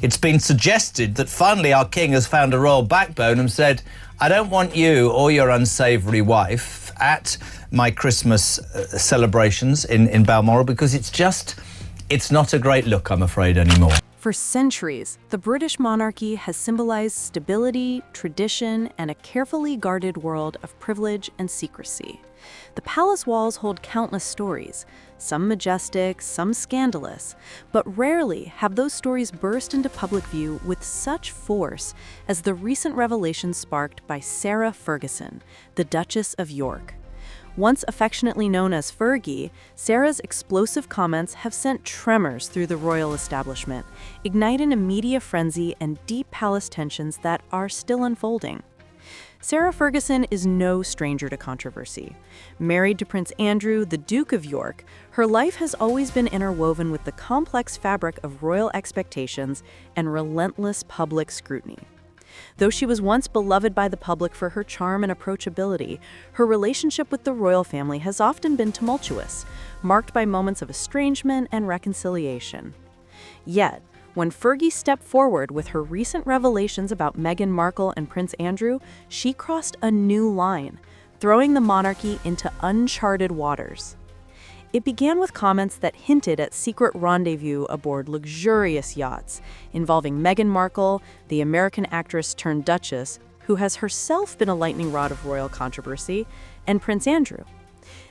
It's been suggested that finally our king has found a royal backbone and said, I don't want you or your unsavoury wife at my Christmas celebrations in Balmoral because it's not a great look, I'm afraid, anymore. For centuries, the British monarchy has symbolized stability, tradition, and a carefully guarded world of privilege and secrecy. The palace walls hold countless stories, some majestic, some scandalous, but rarely have those stories burst into public view with such force as the recent revelations sparked by Sarah Ferguson, the Duchess of York. Once affectionately known as Fergie, Sarah's explosive comments have sent tremors through the royal establishment, igniting a media frenzy and deep palace tensions that are still unfolding. Sarah Ferguson is no stranger to controversy. Married to Prince Andrew, the Duke of York, her life has always been interwoven with the complex fabric of royal expectations and relentless public scrutiny. Though she was once beloved by the public for her charm and approachability, her relationship with the royal family has often been tumultuous, marked by moments of estrangement and reconciliation. Yet, when Fergie stepped forward with her recent revelations about Meghan Markle and Prince Andrew, she crossed a new line, throwing the monarchy into uncharted waters. It began with comments that hinted at secret rendezvous aboard luxurious yachts, involving Meghan Markle, the American actress turned Duchess, who has herself been a lightning rod of royal controversy, and Prince Andrew.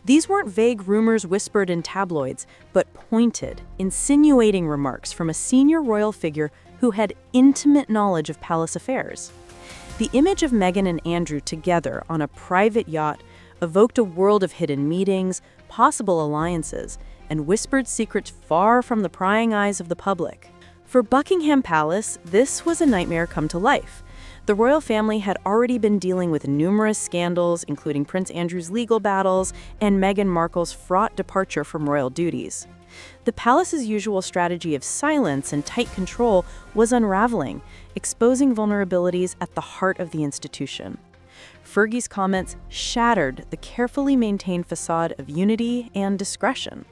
These weren't vague rumors whispered in tabloids, but pointed, insinuating remarks from a senior royal figure who had intimate knowledge of palace affairs. The image of Meghan and Andrew together on a private yacht evoked a world of hidden meetings, possible alliances, and whispered secrets far from the prying eyes of the public. For Buckingham Palace, this was a nightmare come to life. The royal family had already been dealing with numerous scandals, including Prince Andrew's legal battles and Meghan Markle's fraught departure from royal duties. The palace's usual strategy of silence and tight control was unraveling, exposing vulnerabilities at the heart of the institution. Fergie's comments shattered the carefully maintained facade of unity and discretion.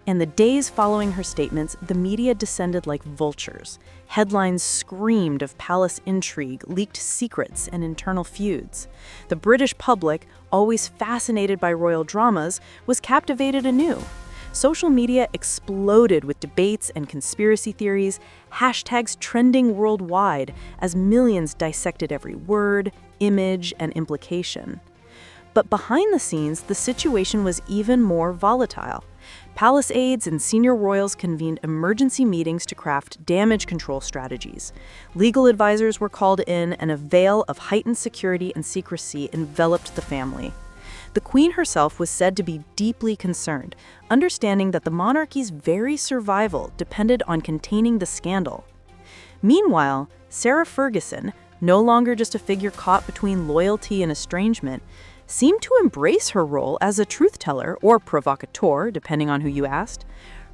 In the days following her statements, the media descended like vultures. Headlines screamed of palace intrigue, leaked secrets, and internal feuds. The British public, always fascinated by royal dramas, was captivated anew. Social media exploded with debates and conspiracy theories, hashtags trending worldwide as millions dissected every word, image, and implication. But behind the scenes, the situation was even more volatile. Palace aides and senior royals convened emergency meetings to craft damage control strategies. Legal advisors were called in, and a veil of heightened security and secrecy enveloped the family. The Queen herself was said to be deeply concerned, understanding that the monarchy's very survival depended on containing the scandal. Meanwhile, Sarah Ferguson, no longer just a figure caught between loyalty and estrangement, seemed to embrace her role as a truth-teller or provocateur, depending on who you asked.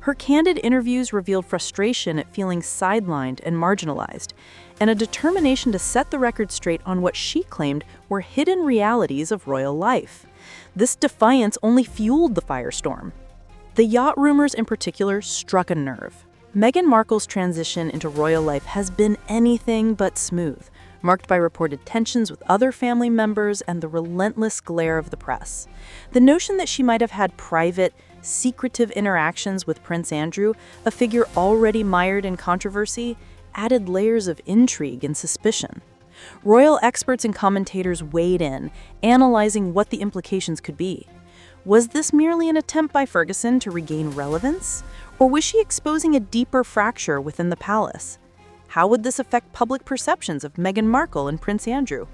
Her candid interviews revealed frustration at feeling sidelined and marginalized, and a determination to set the record straight on what she claimed were hidden realities of royal life. This defiance only fueled the firestorm. The yacht rumors in particular struck a nerve. Meghan Markle's transition into royal life has been anything but smooth, marked by reported tensions with other family members and the relentless glare of the press. The notion that she might have had private, secretive interactions with Prince Andrew, a figure already mired in controversy, added layers of intrigue and suspicion. Royal experts and commentators weighed in, analyzing what the implications could be. Was this merely an attempt by Ferguson to regain relevance? Or was she exposing a deeper fracture within the palace? How would this affect public perceptions of Meghan Markle and Prince Andrew?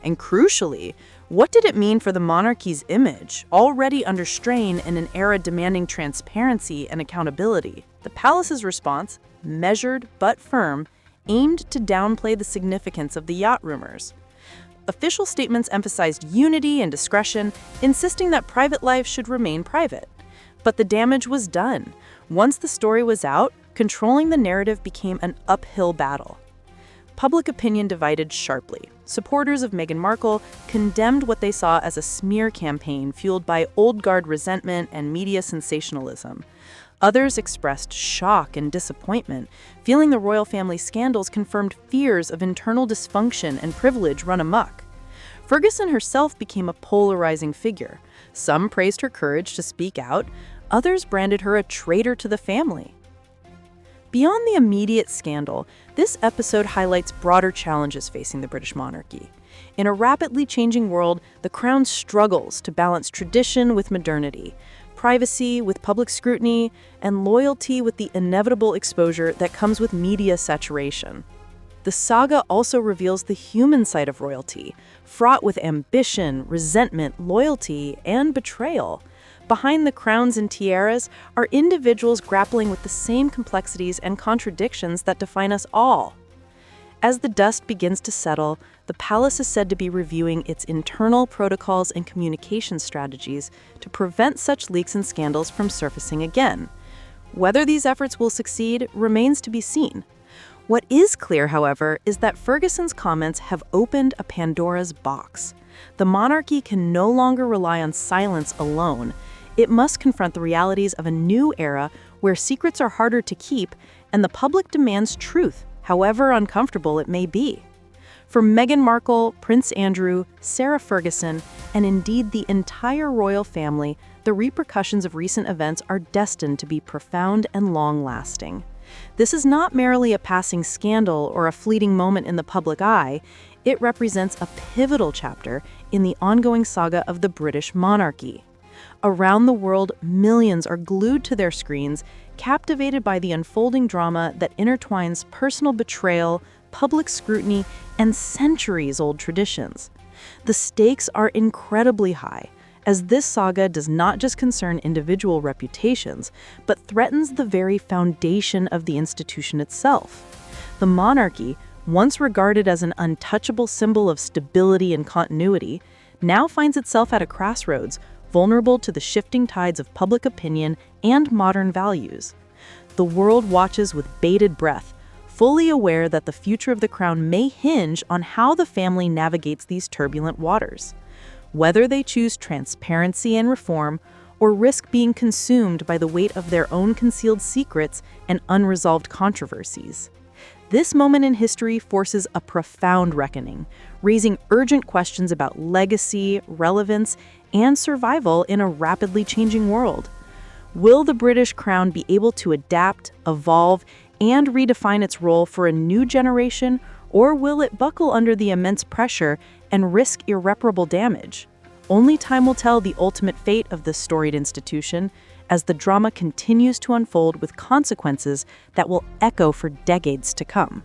And crucially, what did it mean for the monarchy's image, already under strain in an era demanding transparency and accountability? The palace's response, measured but firm, aimed to downplay the significance of the yacht rumors. Official statements emphasized unity and discretion, insisting that private life should remain private. But the damage was done. Once the story was out, controlling the narrative became an uphill battle. Public opinion divided sharply. Supporters of Meghan Markle condemned what they saw as a smear campaign fueled by old guard resentment and media sensationalism. Others expressed shock and disappointment, feeling the royal family scandals confirmed fears of internal dysfunction and privilege run amok. Ferguson herself became a polarizing figure. Some praised her courage to speak out, others branded her a traitor to the family. Beyond the immediate scandal, this episode highlights broader challenges facing the British monarchy. In a rapidly changing world, the crown struggles to balance tradition with modernity, privacy with public scrutiny, and loyalty with the inevitable exposure that comes with media saturation. The saga also reveals the human side of royalty, fraught with ambition, resentment, loyalty, and betrayal. Behind the crowns and tiaras are individuals grappling with the same complexities and contradictions that define us all. As the dust begins to settle, the palace is said to be reviewing its internal protocols and communication strategies to prevent such leaks and scandals from surfacing again. Whether these efforts will succeed remains to be seen. What is clear, however, is that Ferguson's comments have opened a Pandora's box. The monarchy can no longer rely on silence alone. It must confront the realities of a new era where secrets are harder to keep and the public demands truth, however uncomfortable it may be. For Meghan Markle, Prince Andrew, Sarah Ferguson, and indeed the entire royal family, the repercussions of recent events are destined to be profound and long-lasting. This is not merely a passing scandal or a fleeting moment in the public eye. It represents a pivotal chapter in the ongoing saga of the British monarchy. Around the world, millions are glued to their screens, captivated by the unfolding drama that intertwines personal betrayal, public scrutiny, and centuries-old traditions. The stakes are incredibly high, as this saga does not just concern individual reputations, but threatens the very foundation of the institution itself. The monarchy, once regarded as an untouchable symbol of stability and continuity, now finds itself at a crossroads, vulnerable to the shifting tides of public opinion and modern values. The world watches with bated breath, fully aware that the future of the crown may hinge on how the family navigates these turbulent waters. Whether they choose transparency and reform, or risk being consumed by the weight of their own concealed secrets and unresolved controversies. This moment in history forces a profound reckoning, raising urgent questions about legacy, relevance, and survival in a rapidly changing world. Will the British crown be able to adapt, evolve, and redefine its role for a new generation, or will it buckle under the immense pressure and risk irreparable damage? Only time will tell the ultimate fate of this storied institution as the drama continues to unfold with consequences that will echo for decades to come.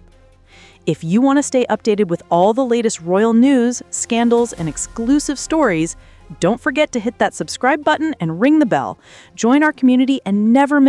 If you want to stay updated with all the latest royal news, scandals, and exclusive stories, don't forget to hit that subscribe button and ring the bell. Join our community and never miss